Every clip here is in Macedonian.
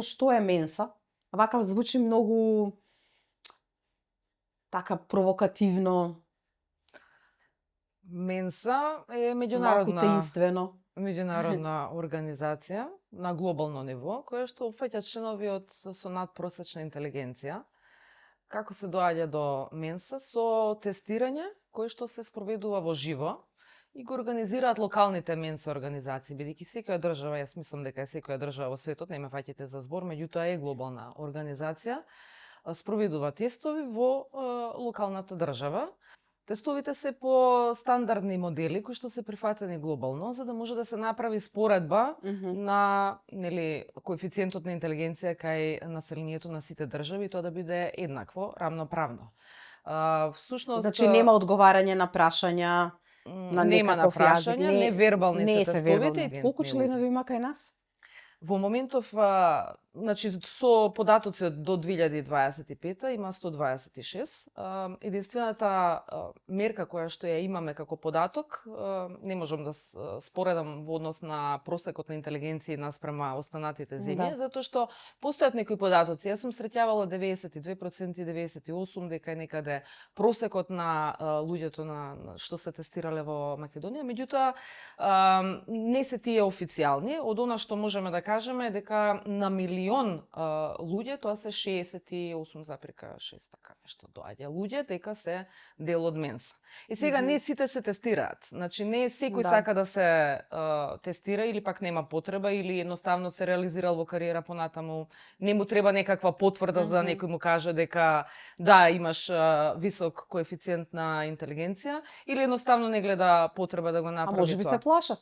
накратко што е менса? Вака звучи многу така провокативно, Менса е малку таинствено. меѓународна организација на глобално ниво, која што опфаќа членови со надпросечна интелигенција. Како се доаѓа до Менса? Со тестирање кој што се спроведува во живо и го организираат локалните Менса организации, бидејќи секоја држава, јас мислам дека е секоја држава во светот, не ме фаќате за збор, меѓутоа е глобална организација, спроведува тестови во локалната држава. Тестовите се по стандардни модели кои што се прифатени глобално, за да може да се направи споредба на коефициентот на интелигенција кај населението на сите држави и тоа да биде еднакво, рамноправно. Всушност, Значи нема одговарање на прашања, на нема на некаков јазик, прашања, невербални се тестовите. вербални. Колку членови има кај нас? Во моментов, значи со податоци до 2025 има 126. Единствената мерка која што ја имаме како податок, не можам да споредам во однос на просекот на интелигенција наспрема останатите земји, затоа што постојат некои податоци. Јас сум среќавала 92%, 98% дека е некаде просекот на луѓето на што се тестирале во Македонија, меѓутоа не се тие официјални. Од она што можеме да кажеме дека на милион луѓе, тоа се 68,6 така нешто доаѓа луѓе дека се дел од Менса. И сега не сите се тестираат. Значи не секој сака да се тестира или пак нема потреба или едноставно се реализирал во кариера понатаму, не му треба некаква потврда за да некој му каже дека да, имаш висок коефициент на интелигенција или едноставно не гледа потреба да го направи тоа. А можеби се плашат.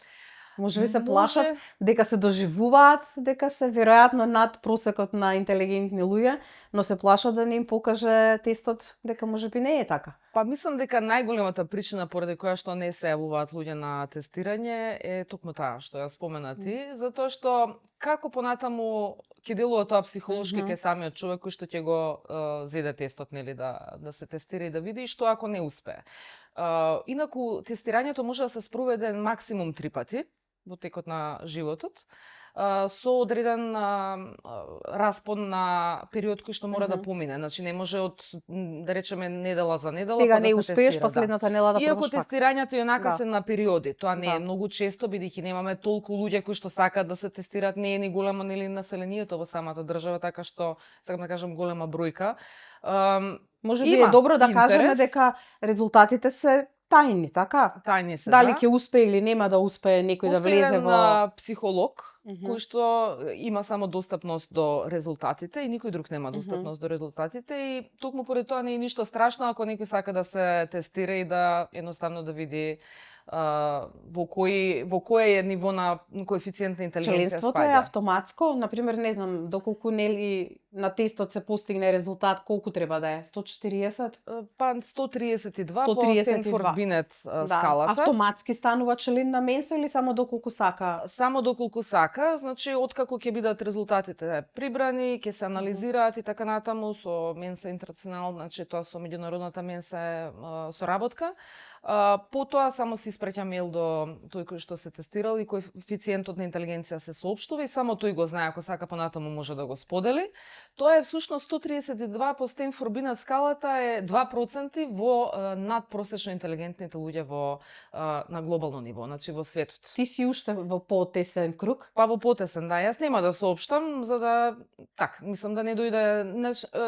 Можеби се плашат дека се доживуваат, дека се веројатно над просекот на интелигентни луѓе, но се плашат да не им покаже тестот дека можеби не е така. Па мислам дека најголемата причина поради која што не се јавуваат луѓе на тестирање е токму таа што ја спомена ти, затоа што како понатаму ќе делува тоа психолошки кај самиот човек кој што ќе го зеде тестот, нели, да се тестира и да види што ако не успее. Инаку тестирањето може да се спроведе максимум 3 пати во текот на животот, со одреден распон на период кој што мора да помине. Значи не може од, да речеме, недела за недела сега па не да се успееш, тестира, последната недела да иако пробаш пак. тестирањето јонака се на периоди, тоа не е многу често, бидејќи немаме толку луѓе кои што сакаат да се тестираат, не е ни големо нели населението во самата држава, така што сакам да кажам голема бројка. Може би е добро да кажеме дека резултатите се тајни, така? Тајни се, дали ќе успее или нема да успее некој да влезе во психолог кој што има само достапност до резултатите и никој друг нема достапност до резултатите и токму поради тоа не е ништо страшно ако некој сака да се тестира и да едноставно да види во кој е ниво на коефициент на интелигенција спаѓа. Членството е автоматско, например, не знам, доколку нели на тестот се постигне резултат, колку треба да е? 140? Па 132 по Стенфорд Бинет скалата. Автоматски станува член на Менса или само доколку сака? Само доколку сака, значи откако ќе бидат резултатите прибрани, ќе се анализираат и така натаму со Менса Интернационал, значи тоа со меѓународната Менса е соработка. Потоа само се испраќа мејл до тој кој што се тестирал и коефициентот на интелигенција се соопштува и само тој го знае, ако сака понатаму може да го сподели. Тоа е всушност 132 по Стенфорд Бинет скалата е 2% во надпросечно интелигентните луѓе на глобално ниво, значи во светот. Ти си уште во потесен круг? Па во потесен, да. Јас нема да соопштам за да мислам да не дојде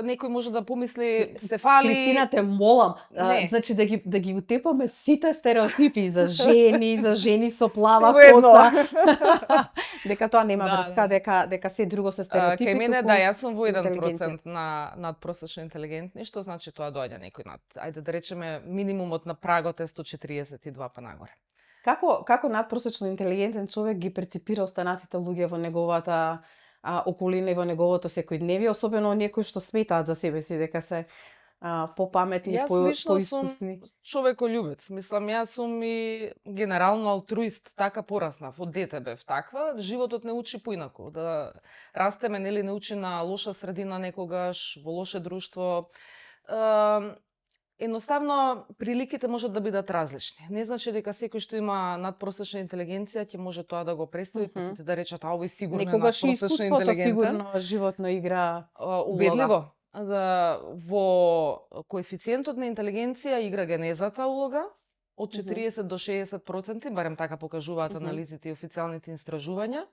некој може да помисли се фали. Кристина, те молам, значи да ги утепаме сите стереотипи за жени со плава коса. Дека тоа нема врска, дека се друго се стереотипи. Кај мене јас сум во 1% на надпросечно интелигентни, што значи тоа доаѓа некој над, ајде да речеме минимумот на прагот е 142 па нагоре. Како надпросечно интелигентен човек ги перципира останатите луѓе во неговата околина и во неговото секојдневие, особено оние кои што сметаат за себе си дека се попаметни, поискусни? Јас лично сум човеколюбец. Мислам, јас сум и генерално алтруист, така пораснав. Од дете бев таква. Животот не учи поинаку. Да растеме, нели, не учи на лоша средина некогаш, во лоше друштво. едноставно приликите можат да бидат различни. Не значи дека секој што има надпросечна интелигенција ќе може тоа да го представи, па сите да речат, овој сигурно е Некогаш и надпросечно искуството интелигентен. сигурно животно игра Убедливо. Во коефициентот на интелигенција игра генезата улога од 40 до 60%, барем така покажуваат анализите и официјалните истражувања.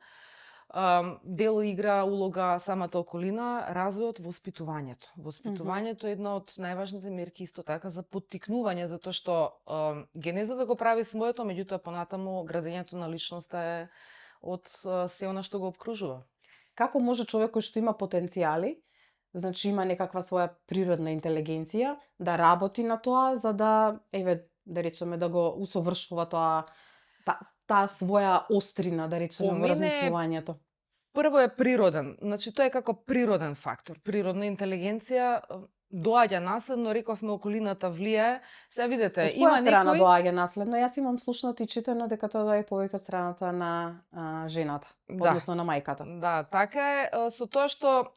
Дел игра улога самата околина, развојот, воспитувањето. Воспитувањето е една од најважните мерки исто така за поттикнување, затоа што генезата го прави своето, меѓутоа понатаму градењето на личноста е од се она што го обкружува. Како може човек кој што има потенцијали, значи има некаква своја природна интелигенција, да работи на тоа за да, да речеме, да го усовршува таа своја острина, да речеме, во размислувањето? Прво е природен, значи тоа е како природен фактор. Природна интелигенција доаѓа наследно, рековме околината влијае. Сега видете, од има која страна некој доаѓа наследно? Јас имам слушнато и читано дека тоа доаѓа повеќе од страната на жената, односно на мајката. Да, така е, со тоа што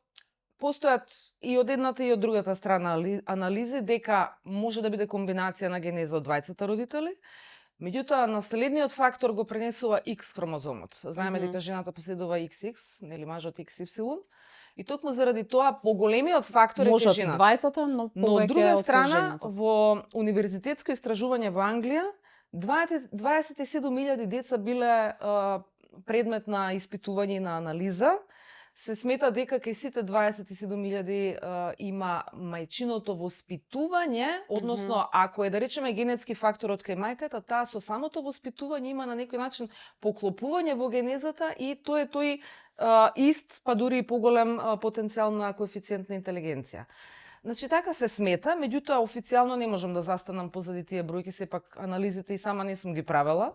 постојат и од едната и од другата страна анализи дека може да биде комбинација на генеза од двајцата родители. Меѓутоа, наследниот фактор го пренесува X хромозомот. Знаеме дека жената поседува XX, нели мажот XY. И токму заради тоа поголемиот фактор е кај жената. Можат двајцата, но повеќе од друга од страна, жената. во универзитетско истражување во Англија, 27.000 деца биле предмет на испитување и на анализа. Се смета дека кај сите 27.000 има мајчиното воспитување, односно ако е да речеме генетски факторот кај мајката, таа со самото воспитување има на некој начин поклопување во генезата и тој ист, па дури и поголем потенцијал на коефициент на интелигенција. Значи така се смета, меѓутоа официјално не можам да застанам позади тие бројки, сепак анализите и сама не сум ги правела.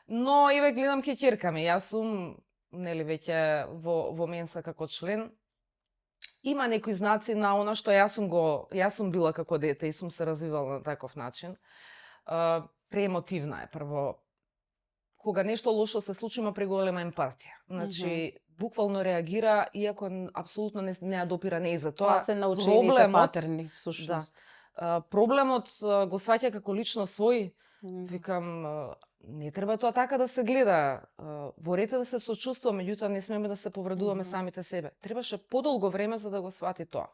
Но еве гледам ке ќерка ми, јас сум нели веќе во Менса како член, има некои знаци на она што јас сум била како дете и сум се развивала на таков начин. Преемотивна е прво. Кога нешто лошо се случи, има преголема емпатија. Значи, буквално реагира, иако апсолутно не ја допира неј за тоа. Тоа се научените патерни, всушност. Да. Проблемот го сваќа како лично свој. Викам, не треба тоа така да се гледа. Во ред да се сочувства, меѓутоа не смеме да се повредуваме самите себе. Требаше подолго време за да го свати тоа.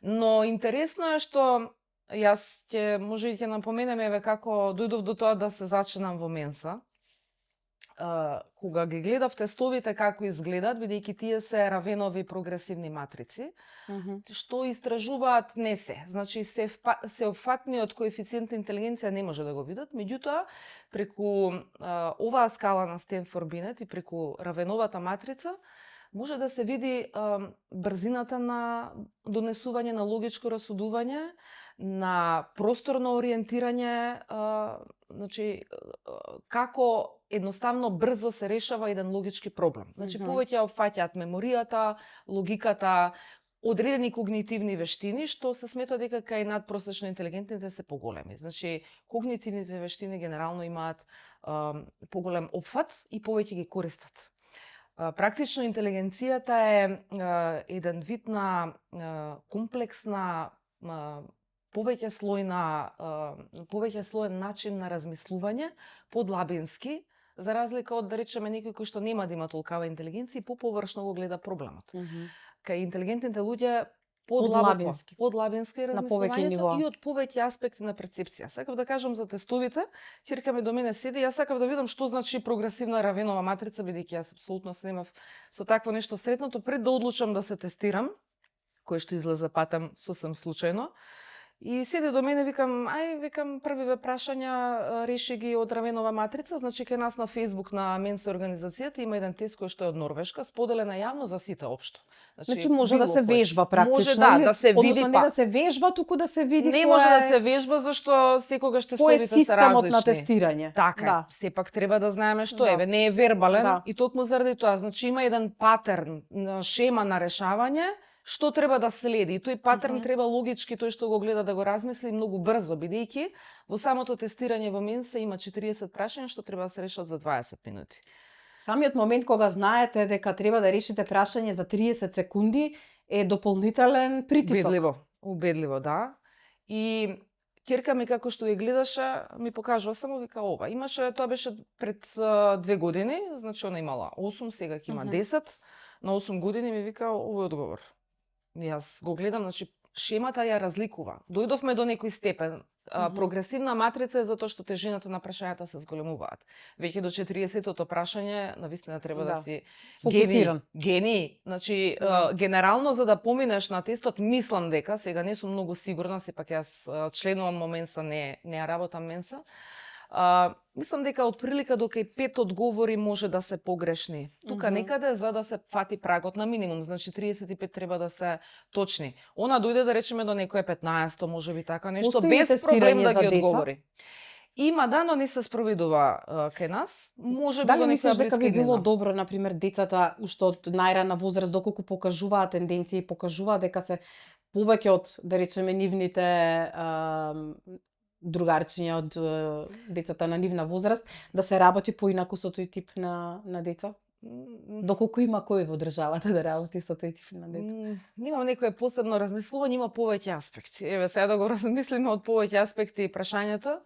Но интересно е што јас може и ќе напоменем еве како дојдов до тоа да се зачинам во Менса. Кога ги гледав тестовите како изгледаат, бидејќи тие се равенови прогресивни матрици, што истражуваат не се. Значи сеопфатниот коефициент на интелигенција не може да го видат, меѓутоа преку оваа скала на Стенфорд-Бинет и преку равеновата матрица може да се види брзината на донесување на логичко расудување, на просторно ориентирање, значи како едноставно брзо се решава еден логички проблем. Значи повеќе опфаќаат меморијата, логиката, одредени когнитивни вештини, што се смета дека кај надпросечно интелигентните се поголеми. Значи когнитивните вештини генерално имаат поголем опфат и повеќе ги користат. Практично интелигенцијата е еден вид на комплексна повеќе слоен начин на размислување, подлабински, за разлика од, да речеме, некој кој што нема да има толкава интелигенција и поповршно го гледа проблемот. Кај интелигентните луѓе подлабински е размислувањето и од повеќе аспекти на перцепција. Сакав да кажам за тестовите, ќерка ми до мене седи, јас сакав да видам што значи прогресивна равенова матрица, бидејќи јас апсолутно се немав со такво нешто сретното пред да одлучам да се тестирам, кој што излезе патам сосем случајно. И седи до мене, викам првиве прашања реши ги од равенова матрица, значи кај нас на Facebook на Менса организацијата има еден тест кој што е од Норвешка, споделена јавно за сите општо. Значи може да се вежба практично. Може да се види, односно не да се вежба, туку да се види не може да се вежба зашто секогаш тестовите се различни. Кој е системот на тестирање? Така, сепак треба да знаеме што е, не е вербален и токму заради тоа, значи има еден патерн, шема на решавање, што треба да следи. И тој патерн треба логички, тој што го гледа да го размисли многу брзо, бидејќи во самото тестирање во Менса има 40 прашања што треба да се решат за 20 минути. Самиот момент кога знаете дека треба да решите прашање за 30 секунди е дополнителен притисок. Убедливо, да. И Ќерка ми како што ја гледаше, ми покажува само вика ова. Имаше, тоа беше пред 2 години, значи она имала 8, сега ќе има 10. На 8 години ми вика овој одговор. Јас го гледам, значи шемата ја разликува. Дојдовме до некој степен. Прогресивна матрица е затоа што тежината на прашањата се зголемуваат. Веќе до 40-тото прашање навистина треба да си фокусиран. Гени. Значи, генерално за да поминеш на тестот, мислам дека, сега не сум многу сигурна, сепак јас членувам во Менса, не ја работам Менса. Мислам дека од прилика до кај 5 одговори може да се погрешни. Тука некаде за да се фати прагот на минимум, значи 35 треба да се точни. Она дојде да речеме до некое 15, можеби така нешто, без проблем да ги одговори. Има, да, но не се спроведува кај нас. Може би Дали во мислиш некоја дека би блиска било иднина. добро, например, децата уште од најрана возраст, доколку покажуваат тенденции, покажуваат дека се повеќе од, да речеме, нивните другарчиња од децата на нивна возраст, да се работи поинаку со тој тип на деца? Доколку има кој во државата да работи со тој тип на деца? Немам некое посебно размислување, има повеќе аспекти. Еве сега да го размислиме од повеќе аспекти прашањето.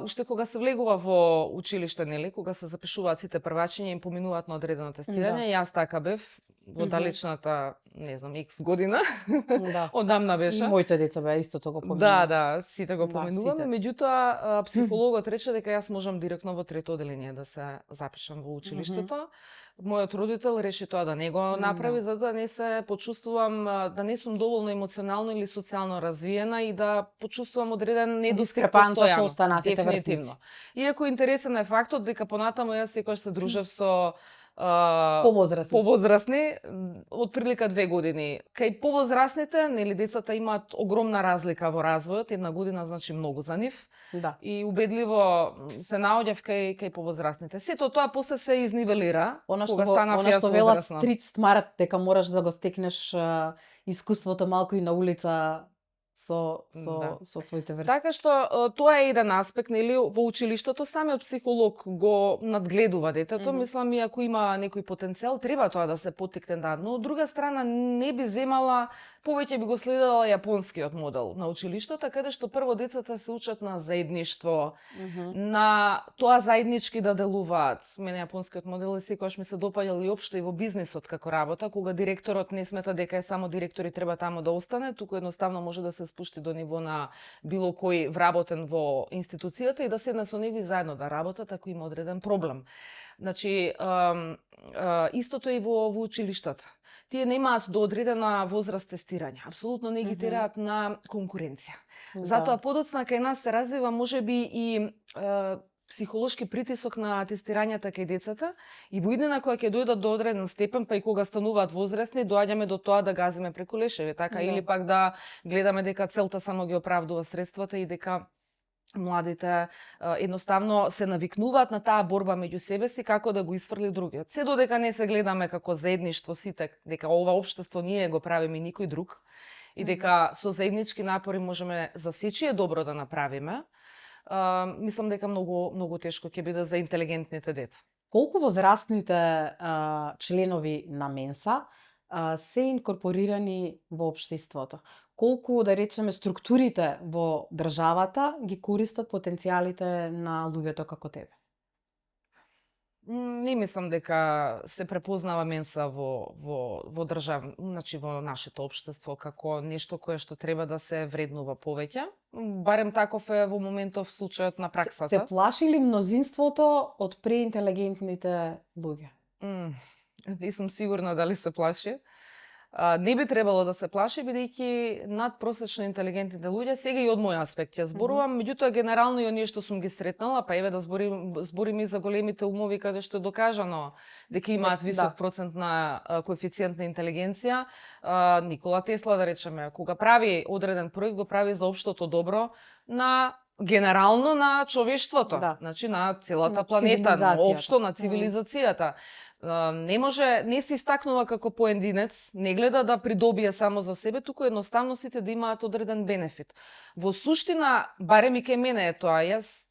Уште кога се влегува во училиште, нели, кога се запишуваат сите првачиња, им поминуваат на одредено тестирање, јас така бев во далечната, не знам, X година. Одамна беше. Моите деца беа истото го поминуваа. Да, сите го поминуваме, меѓутоа психологот рече дека јас можам директно во трето оделение да се запишам во училиштето. Мојот родител реши тоа да не го направи, за да не се почувствувам, да не сум доволно емоционално или социјално развиена и да почувствувам одреден недостиг постојано. Дефинитивно. Иако интересен е фактот дека понатаму јас секогаш се дружев со повозрасни од прилика 2 години. Кај повозрасните, нели, децата имаат огромна разлика во развојот, 1 година значи многу за нив. Да. И убедливо се наоѓав кај повозрасните. Сето тоа после се изнивелира кога станав јас возрасна. Она што велат стрит смарт, дека мораш да го стекнеш искуството малку и на улица со своите врски. Така што тоа е еден аспект, нели, во училиштето самиот психолог го надгледува детето, мислам, и ако има некој потенцијал, треба тоа да се поттикне, да, но од друга страна не би земала, повеќе би го следела јапонскиот модел на училиштата, каде што прво децата се учат на заедништво, на тоа заеднички да делуваат. Мене јапонскиот модел секогаш ми се допаѓал и општо и во бизнисот како работа, кога директорот не смета дека е само директор и треба таму да остане, туку едноставно може да се спушти до ниво на било кој вработен во институцијата и да седне со него и заедно да работат ако има одреден проблем. Значи, истото е и во училиштата. Тие немаат до одредена возраст тестирање. Апсолутно не ги тераат на конкуренција. Затоа подоцна кај нас се развива можеби и психолошки притисок на тестирањата кај децата и во иднина кога ќе дојдат до одреден степен, па и кога стануваат возрастни, доаѓаме до тоа да газиме преку лешеви, така, или пак да гледаме дека целта само ги оправдува средствата и дека младите едноставно се навикнуваат на таа борба меѓу себе си како да го изфрли другиот. Се додека не се гледаме како заедништво сите, дека ова општество ние го правиме и никој друг и дека со заеднички напори можеме за сечие добро да направиме, мислам дека многу тешко ќе биде за интелигентните деца. Колку возрастните членови на Менса се инкорпорирани во општеството? Колку, да речеме, структурите во државата ги користат потенцијалите на луѓето како тебе? Не мислам дека се препознава Менса во држава, значи во нашето општество како нешто кое што треба да се вреднува повеќе. Барем таков е во моментов случајот на праксата. Се плаши ли мнозинството од преинтелигентните луѓе? Не сум сигурна дали се плаши. Не би требало да се плаши, бидејќи надпросечно интелигентните луѓе, сега и од мој аспект ја зборувам, меѓутоа генерално и оние што сум ги сретнала, па еве да зборим и за големите умови каде што е докажано дека имаат висок процент на коефициент на интелигенција. Никола Тесла, да речеме, кога прави одреден проект, го прави за општото добро на генерално на човештвото, значи на целата планета, на општо на цивилизацијата. Не се истакнува како поединец, не гледа да придобие само за себе, туку едноставно сите да имаат одреден бенефит. Во суштина, барем и кај мене е тоа, јас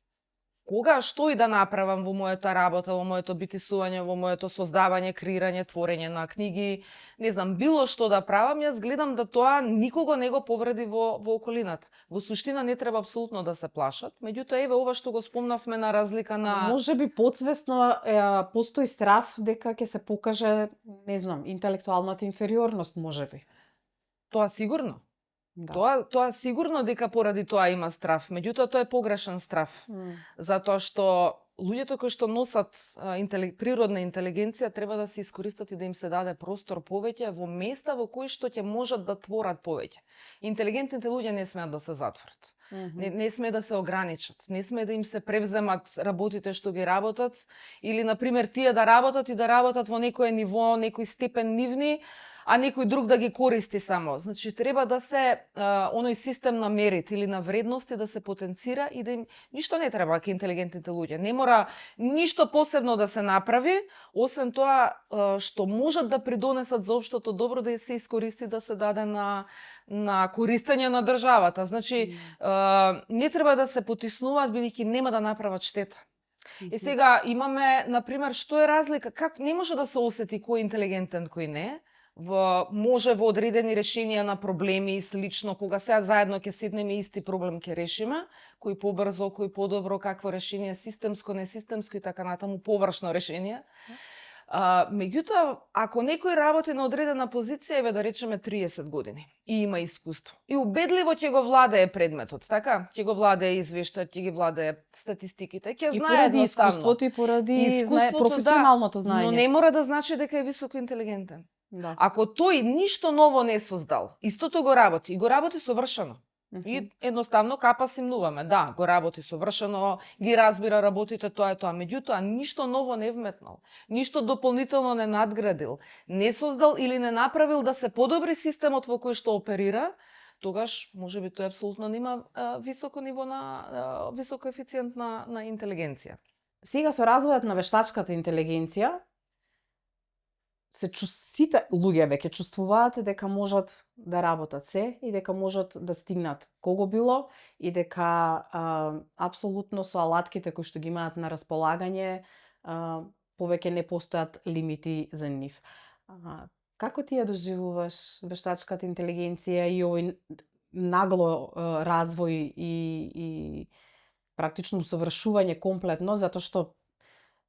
кога што и да направам во мојата работа, во моето битисување, во моето создавање, креирање, творење на книги, не знам, било што да правам, јас гледам да тоа никого не го повреди во околината. Во суштина не треба апсолутно да се плашат, меѓутоа еве ова што го спомнавме на разлика на Може би подсвесно постои страв дека ќе се покаже, не знам, интелектуалната инфериорност, може би. тоа сигурно. Да. Тоа сигурно дека поради тоа има страв, меѓутоа тоа е погрешен страв. Затоа што луѓето кои што носат природна интелигенција треба да се искористат и да им се даде простор повеќе во места во кои што ќе можат да творат повеќе. Интелигентните луѓе не смеат да се затворат. Не смеат да се ограничат. Не смеат да им се превземат работите што ги работат или на пример тие да работат и да работат во некое ниво, некој степен нивни, а некој друг да ги користи само. Значи, треба да се оној систем на мерит или на вредности да се потенцира и да им ништо не треба ке интелигентните луѓе. Не мора ништо посебно да се направи, освен тоа што можат да придонесат за општото добро да се искористи да се даде на користење на државата. Значи, не треба да се потиснуваат бидејќи нема да направат штета. И сега имаме, на пример, што е разлика, как не може да се осети кој е интелигентен, кој не. Може во одредени решенија на проблеми и слично, кога сега заедно ќе седнеме исти проблем ќе решиме, кој побрзо, кој подобро, какво решение, системско, несистемско и така натаму, површно решение. Меѓутоа, ако некој работи на одредена позиција, еве да речеме 30 години и има искуство, и убедливо ќе го владее предметот, така? Ќе го владее извештајот, ќе ги владее статистиките, ќе знае поради едноставно. искуството и поради професионалното знаење. Но не мора да значи дека е високо интелигентен. Да. Ако тој ништо ново не создал, истото го работи совршено. И едноставно капа симнуваме. Да, го работи совршено, ги разбира работите, тоа е тоа. Меѓутоа, ништо ново не вметнал, ништо дополнително не надградил, не создал или не направил да се подобри системот во кој што оперира, тогаш можеби тој апсолутно нема високо ниво на висок коефициент на интелигенција. Сега со развојот на вештачката интелигенција, сите луѓе веќе чувствуваат дека можат да работат се и дека можат да стигнат кого било и дека апсолутно со алатките кои што ги имаат на располагање повеќе не постојат лимити за нив. Како ти ја доживуваш вештачката интелигенција и овој нагло развој и практично усовршување комплетно, затоа што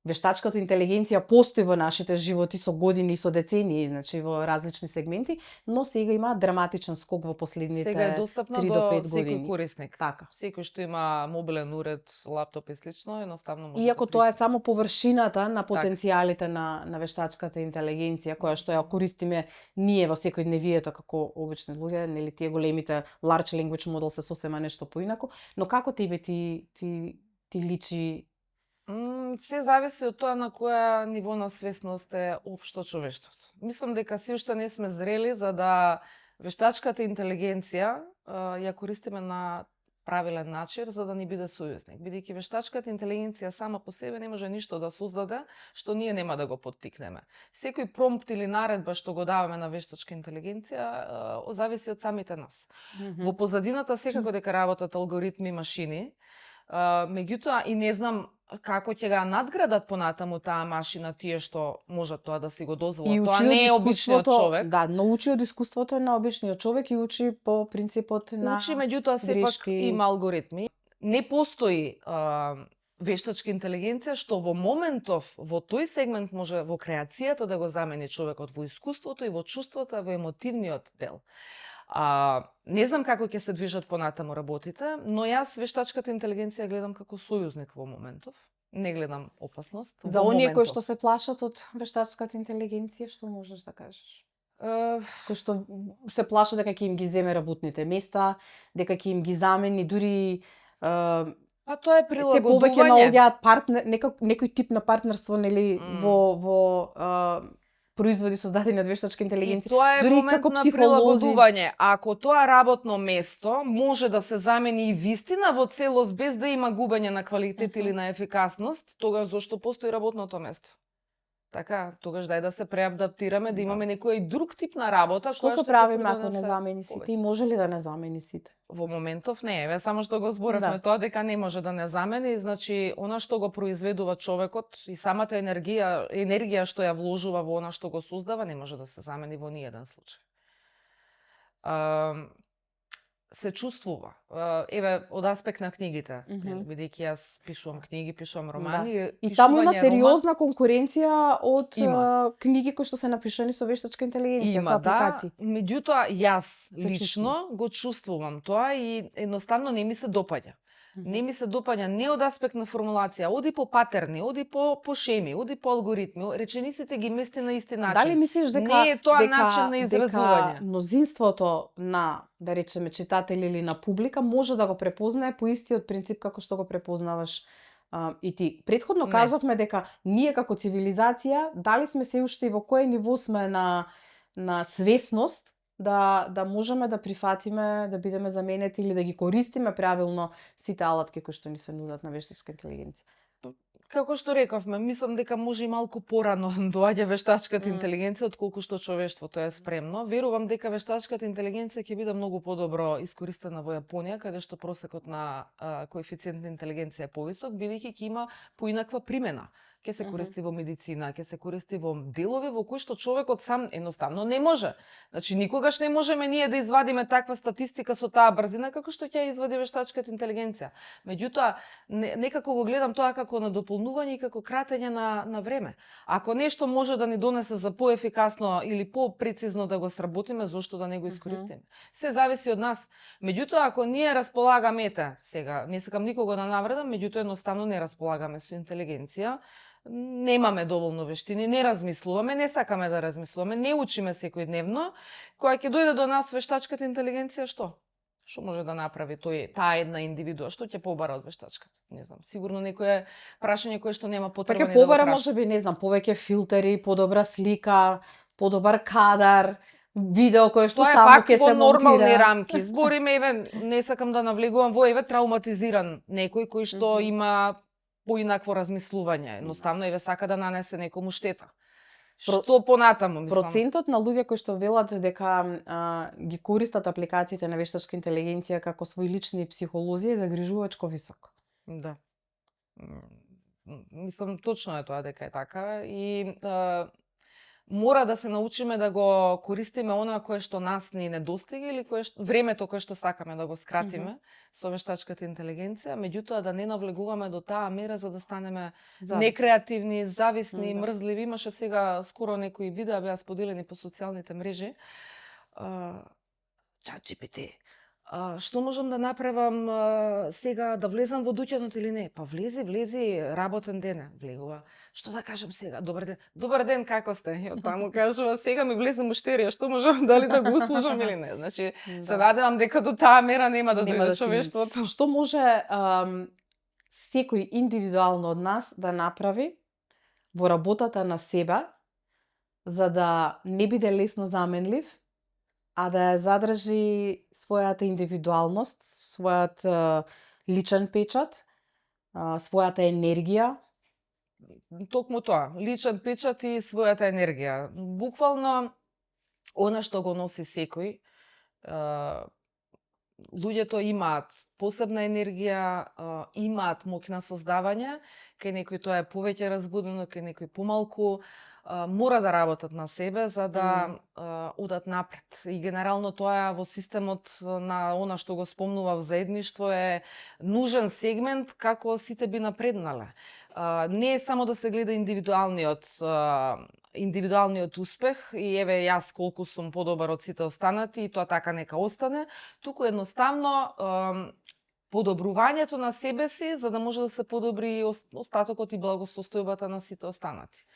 вештачката интелигенција постои во нашите животи со години и со децении, значи во различни сегменти, но сега има драматичен скок во последните 3 Сега е достапна до до 5 секој години. корисник. Така. Секој што има мобилен уред, лаптоп и слично, едноставно може Иако да тоа е пристапи. само површината на потенцијалите на вештачката интелигенција, која што ја користиме ние во секојдневието како обични луѓе, нели тие големите large language model се сосема нешто поинаку, но како тебе ти личи? Се зависи од тоа на која ниво на свесност е општо човештвото. Мислам дека си уште не сме зрели за да вештачката интелигенција ја користиме на правилен начин за да ни биде сојузник. Бидејќи вештачката интелигенција сама по себе не може ништо да создаде што ние нема да го поттикнеме. Секој промпт или наредба што го даваме на вештачка интелигенција зависи од самите нас. Во позадината секако дека работат алгоритми и машини, меѓутоа и не знам како ќе го надградат понатаму таа машина, тие што можат тоа да си го дозволат. Тоа не е обичниот човек. Да, научи од искуството на обичниот човек и учи по принципот на Учи, меѓутоа сепак има алгоритми. Не постои вештачка интелигенција што во моментов, во тој сегмент може во креацијата да го замени човекот, во искуството и во чувството, во емотивниот дел. Не знам како ќе се движат понатаму работите, но јас вештачката интелигенција гледам како сојузник во моментов. Не гледам опасност. За оние кои што се плашат од вештачката интелигенција, што можеш да кажеш? Кои што се плашат дека ќе им ги земе работните места, дека ќе им ги замени, дури па тоа е прилагодување. Се повеќе наоѓаат некој тип на партнерство, нели, во производи создадени од вештачка интелигенција. Тоа е дури момент како на психолози. прилагодување. Ако тоа работно место може да се замени и вистина во целост без да има губење на квалитет или на ефикасност, тогаш зошто постои работното место? Така, тогаш дај да се преадаптираме, да Да. имаме некој друг тип на работа Што која ќе ќе правиме ако не придонесе замени сите? И може ли да не замени сите? Во моментов не, еве само што го зборевме Да. тоа дека не може да не замени, значи она што го произведува човекот и самата енергија што ја вложува во она што го создава не може да се замени во ниеден случај. Се чувствува. Еве, од аспект на книгите, бидејќи јас пишувам книги, пишувам романи, И таму има пишување сериозна конкуренција од Има. книги кои што се напишани со вештачка интелигенција, со апликации. меѓутоа јас Се лично го чувствувам тоа и едноставно не ми се допаѓа. Не ми се допаѓа не од аспект на формулација, оди по патерни, оди по шеми, оди по алгоритми, речениците ги мести на исти начин. Дали мислиш дека не е тоа начин на изразување? Дека мнозинството на, да речеме, читатели или на публика може да го препознае по истиот принцип како што го препознаваш и ти? Претходно Не. кажавме дека ние како цивилизација дали сме се уште и во кое ниво сме на свесност да можеме да прифатиме, да бидеме заменети или да ги користиме правилно сите алатки кои што ни се нудат на вештачка интелигенција. Како што рековме, мислам дека може и малку порано доаѓа вештачката интелигенција отколку што човештвото е спремно. Верувам дека вештачката интелигенција ќе биде многу подобро искористена во Јапонија, каде што просекот на коефициент на интелигенција е повисок, бидејќи ќе има поинаква примена. Ќе се користи во медицина, ќе се користи во делови во кои што човекот сам едноставно не може. Значи никогаш не можеме ние да извадиме таква статистика со таа брзина како што ќе извади вештачката интелигенција. Меѓутоа, некако го гледам тоа како на дополнување и како кратење на време. Ако нешто може да ни донесе за поефикасно или попрецизно да го сработиме, зошто да не го искористиме? Се зависи од нас. Меѓутоа, ако ние располагаме, сега, не сакам никого да навредам, меѓутоа едноставно не располагаме со интелигенција, немаме доволно вештини, не размислуваме, не сакаме да размислуваме, не учиме секојдневно, кога ќе дојде до нас вештачката интелигенција, што? Што може да направи таа една индивидуа? Што ќе побара од вештачката? Не знам, сигурно некое прашање кое што нема потреба Па ни ќе да го побара праша. можеби, не знам, повеќе филтери, подобра слика, подобар кадар, видео кое што Тоа е само пак ќе во се нормални монтира. рамки. Збориме, еве, не сакам да навлегувам во травматизиран некој кој што има поинакво размислување. Едноставно еве сака да нанесе некому штета. Што понатаму, мислам? Процентот на луѓе кои што велат дека ги користат апликациите на вештачка интелигенција како свои лични психолози е загрижувачко висок. Да. Мислам, точно е тоа дека е така и мора да се научиме да го користиме она кое што нас ни недостига или времето кое што сакаме да го скратиме со вештачката интелигенција, меѓутоа да не навлегуваме до таа мера за да станеме некреативни, зависни, мрзливи. Имаше сега скоро некои видеа беа споделени по социјалните мрежи. ChatGPT, што можам да направам сега, да влезам во дуќанот или не? Па влези, работен ден е, влегува. Што да кажам сега? Добар ден, како сте? И таму кажува, сега ми влезе муштерија, што можам, дали да го услужам или не? Значи, се надевам дека до таа мера нема да дојде човештвото. Што може секој индивидуално од нас да направи во работата на себе, за да не биде лесно заменлив, а да ја задржи својата индивидуалност, својат личен печат, својата енергија? Токму тоа, личен печат и својата енергија. Буквално, она што го носи секој, луѓето имаат посебна енергија, имаат моќ на создавање, кај некој тоа е повеќе разбудено, кај некој помалку, мора да работат на себе за да одат напред. И генерално тоа во системот на она што го спомнував заедништво е нужен сегмент како сите би напреднале. Не е само да се гледа индивидуалниот успех и еве јас колку сум подобар од сите останати и тоа така нека остане, туку едноставно подобрувањето на себе си за да може да се подобри остатокот и благосостојбата на сите останати.